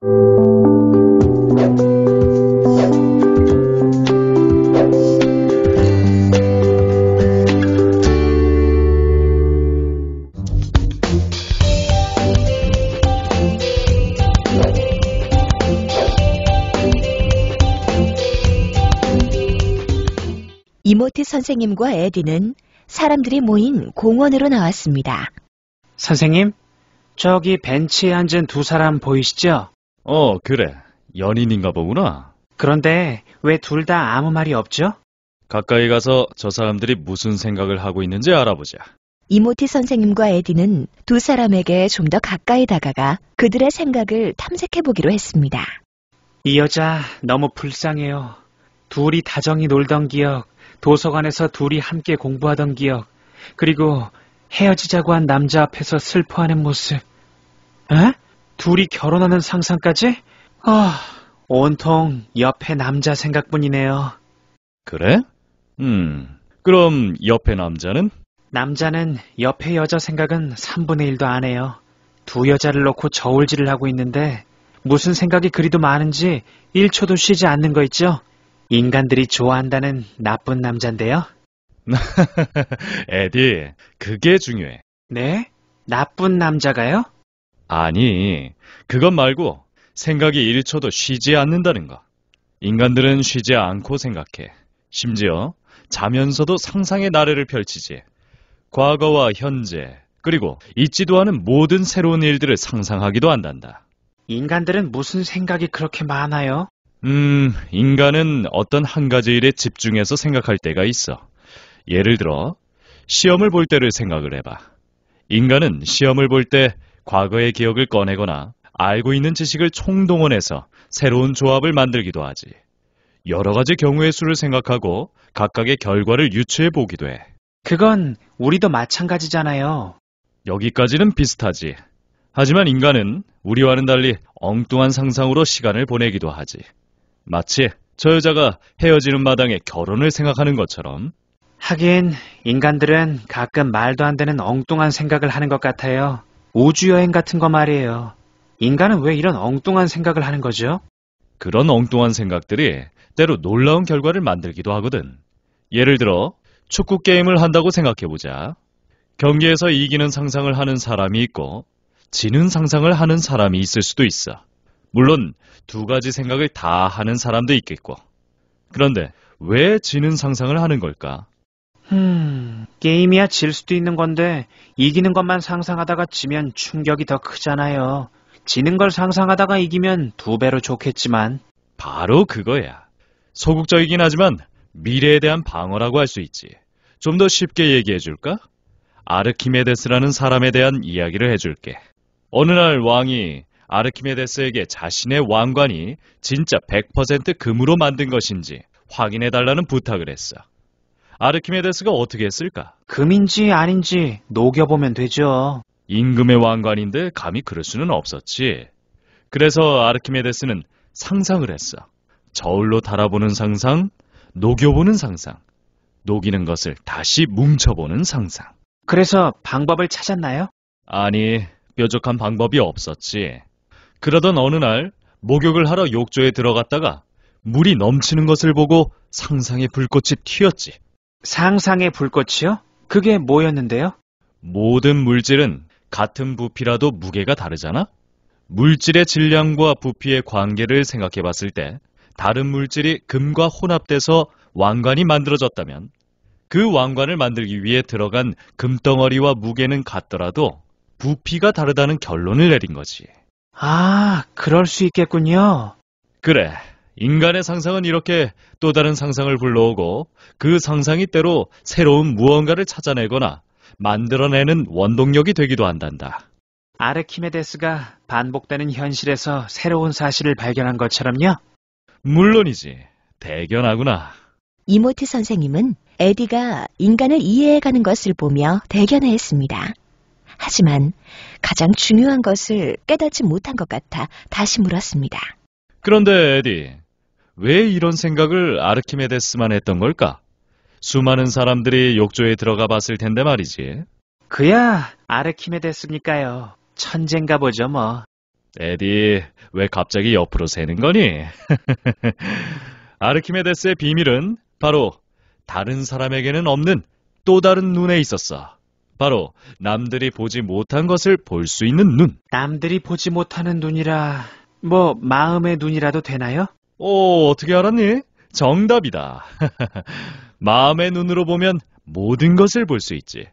이모티 선생님과 에디는 사람들이 모인 공원으로 나왔습니다. 선생님, 저기 벤치에 앉은 두 사람 보이시죠? 그래. 연인인가 보구나. 그런데 왜 둘 다 아무 말이 없죠? 가까이 가서 저 사람들이 무슨 생각을 하고 있는지 알아보자. 이모티 선생님과 에디는 두 사람에게 좀 더 가까이 다가가 그들의 생각을 탐색해보기로 했습니다. 이 여자 너무 불쌍해요. 둘이 다정히 놀던 기억, 도서관에서 둘이 함께 공부하던 기억, 그리고 헤어지자고 한 남자 앞에서 슬퍼하는 모습. 에? 둘이 결혼하는 상상까지? 온통 옆에 남자 생각뿐이네요. 그래? 그럼 옆에 남자는? 남자는 옆에 여자 생각은 3분의 1도 안 해요. 두 여자를 놓고 저울질을 하고 있는데 무슨 생각이 그리도 많은지 1초도 쉬지 않는 거 있죠? 인간들이 좋아한다는 나쁜 남잔데요. 에디, 그게 중요해. 네? 나쁜 남자가요? 아니, 그것 말고 생각이 1초도 쉬지 않는다는 거. 인간들은 쉬지 않고 생각해. 심지어 자면서도 상상의 나래를 펼치지. 과거와 현재, 그리고 있지도 않은 모든 새로운 일들을 상상하기도 한단다. 인간들은 무슨 생각이 그렇게 많아요? 인간은 어떤 한 가지 일에 집중해서 생각할 때가 있어. 예를 들어, 시험을 볼 때를 생각을 해봐. 인간은 시험을 볼 때 과거의 기억을 꺼내거나 알고 있는 지식을 총동원해서 새로운 조합을 만들기도 하지. 여러 가지 경우의 수를 생각하고 각각의 결과를 유추해 보기도 해. 그건 우리도 마찬가지잖아요. 여기까지는 비슷하지. 하지만 인간은 우리와는 달리 엉뚱한 상상으로 시간을 보내기도 하지. 마치 저 여자가 헤어지는 마당에 결혼을 생각하는 것처럼. 하긴 인간들은 가끔 말도 안 되는 엉뚱한 생각을 하는 것 같아요. 우주여행 같은 거 말이에요. 인간은 왜 이런 엉뚱한 생각을 하는 거죠? 그런 엉뚱한 생각들이 때로 놀라운 결과를 만들기도 하거든. 예를 들어 축구 게임을 한다고 생각해보자. 경기에서 이기는 상상을 하는 사람이 있고 지는 상상을 하는 사람이 있을 수도 있어. 물론 두 가지 생각을 다 하는 사람도 있겠고. 그런데 왜 지는 상상을 하는 걸까? 게임이야 질 수도 있는 건데 이기는 것만 상상하다가 지면 충격이 더 크잖아요. 지는 걸 상상하다가 이기면 2배로 좋겠지만. 바로 그거야. 소극적이긴 하지만 미래에 대한 방어라고 할 수 있지. 좀 더 쉽게 얘기해 줄까? 아르키메데스라는 사람에 대한 이야기를 해줄게. 어느 날 왕이 아르키메데스에게 자신의 왕관이 진짜 100% 금으로 만든 것인지 확인해달라는 부탁을 했어. 아르키메데스가 어떻게 했을까? 금인지 아닌지 녹여보면 되죠. 임금의 왕관인데 감히 그럴 수는 없었지. 그래서 아르키메데스는 상상을 했어. 저울로 달아보는 상상, 녹여보는 상상, 녹이는 것을 다시 뭉쳐보는 상상. 그래서 방법을 찾았나요? 아니, 뾰족한 방법이 없었지. 그러던 어느 날 목욕을 하러 욕조에 들어갔다가 물이 넘치는 것을 보고 상상의 불꽃이 튀었지. 상상의 불꽃이요? 그게 뭐였는데요? 모든 물질은 같은 부피라도 무게가 다르잖아? 물질의 질량과 부피의 관계를 생각해 봤을 때 다른 물질이 금과 혼합돼서 왕관이 만들어졌다면 그 왕관을 만들기 위해 들어간 금덩어리와 무게는 같더라도 부피가 다르다는 결론을 내린 거지. 아, 그럴 수 있겠군요. 그래, 인간의 상상은 이렇게 또 다른 상상을 불러오고 그 상상이 때로 새로운 무언가를 찾아내거나 만들어내는 원동력이 되기도 한단다. 아르키메데스가 반복되는 현실에서 새로운 사실을 발견한 것처럼요? 물론이지. 대견하구나. 이모티 선생님은 에디가 인간을 이해해가는 것을 보며 대견해했습니다. 하지만 가장 중요한 것을 깨닫지 못한 것 같아 다시 물었습니다. 그런데 에디, 왜 이런 생각을 아르키메데스만 했던 걸까? 수많은 사람들이 욕조에 들어가 봤을 텐데 말이지. 그야 아르키메데스니까요. 천재인가 보죠 뭐. 에디, 왜 갑자기 옆으로 새는 거니? 아르키메데스의 비밀은 바로 다른 사람에게는 없는 또 다른 눈에 있었어. 바로 남들이 보지 못한 것을 볼 수 있는 눈. 남들이 보지 못하는 눈이라, 뭐 마음의 눈이라도 되나요? 오, 어떻게 알았니? 정답이다. 마음의 눈으로 보면 모든 것을 볼 수 있지.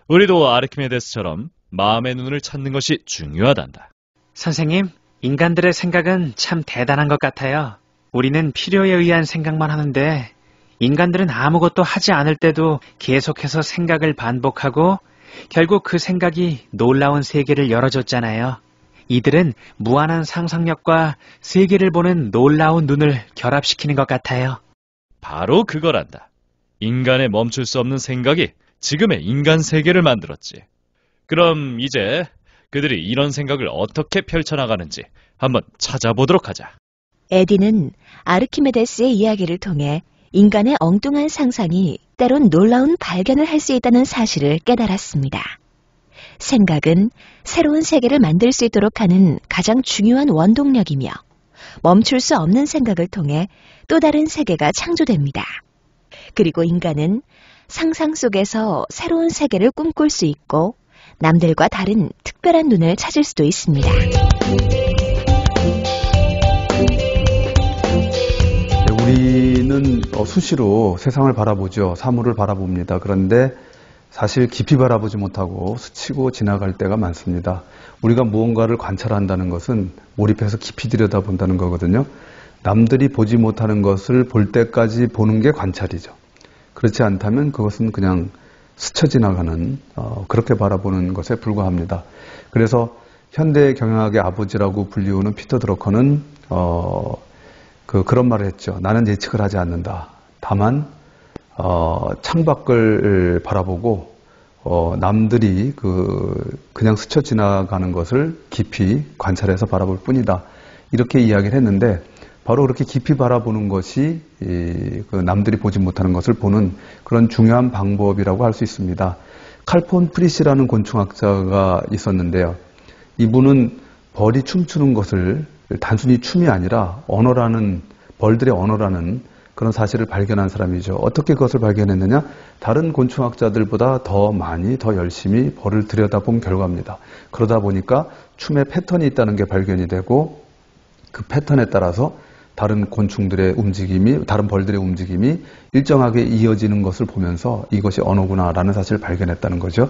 우리도 아르키메데스처럼 마음의 눈을 찾는 것이 중요하단다. 선생님, 인간들의 생각은 참 대단한 것 같아요. 우리는 필요에 의한 생각만 하는데 인간들은 아무것도 하지 않을 때도 계속해서 생각을 반복하고 결국 그 생각이 놀라운 세계를 열어줬잖아요. 이들은 무한한 상상력과 세계를 보는 놀라운 눈을 결합시키는 것 같아요. 바로 그거란다. 인간의 멈출 수 없는 생각이 지금의 인간 세계를 만들었지. 그럼 이제 그들이 이런 생각을 어떻게 펼쳐나가는지 한번 찾아보도록 하자. 에디는 아르키메데스의 이야기를 통해 인간의 엉뚱한 상상이 때론 놀라운 발견을 할 수 있다는 사실을 깨달았습니다. 생각은 새로운 세계를 만들 수 있도록 하는 가장 중요한 원동력이며 멈출 수 없는 생각을 통해 또 다른 세계가 창조됩니다. 그리고 인간은 상상 속에서 새로운 세계를 꿈꿀 수 있고 남들과 다른 특별한 눈을 찾을 수도 있습니다. 우리는 수시로 세상을 바라보죠. 사물을 바라봅니다. 그런데 사실 깊이 바라보지 못하고 스치고 지나갈 때가 많습니다. 우리가 무언가를 관찰한다는 것은 몰입해서 깊이 들여다본다는 거거든요. 남들이 보지 못하는 것을 볼 때까지 보는 게 관찰이죠. 그렇지 않다면 그것은 그냥 스쳐 지나가는 그렇게 바라보는 것에 불과합니다. 그래서 현대 경영학의 아버지라고 불리우는 피터 드러커는 그런 말을 했죠. 나는 예측을 하지 않는다. 다만 창밖을 바라보고 남들이 그냥 스쳐 지나가는 것을 깊이 관찰해서 바라볼 뿐이다. 이렇게 이야기를 했는데 바로 그렇게 깊이 바라보는 것이 남들이 보지 못하는 것을 보는 그런 중요한 방법이라고 할 수 있습니다. 칼폰 프리시라는 곤충학자가 있었는데요. 이분은 벌이 춤추는 것을 단순히 춤이 아니라 벌들의 언어라는 그런 사실을 발견한 사람이죠. 어떻게 그것을 발견했느냐? 다른 곤충학자들보다 더 많이, 더 열심히 벌을 들여다본 결과입니다. 그러다 보니까 춤에 패턴이 있다는 게 발견이 되고 그 패턴에 따라서 다른 곤충들의 움직임이, 다른 벌들의 움직임이 일정하게 이어지는 것을 보면서 이것이 언어구나라는 사실을 발견했다는 거죠.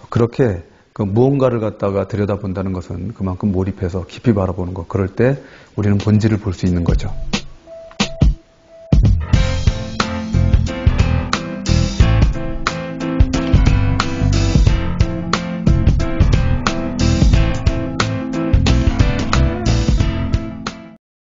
그렇게 무언가를 갖다가 들여다본다는 것은 그만큼 몰입해서 깊이 바라보는 것. 그럴 때 우리는 본질을 볼 수 있는 거죠.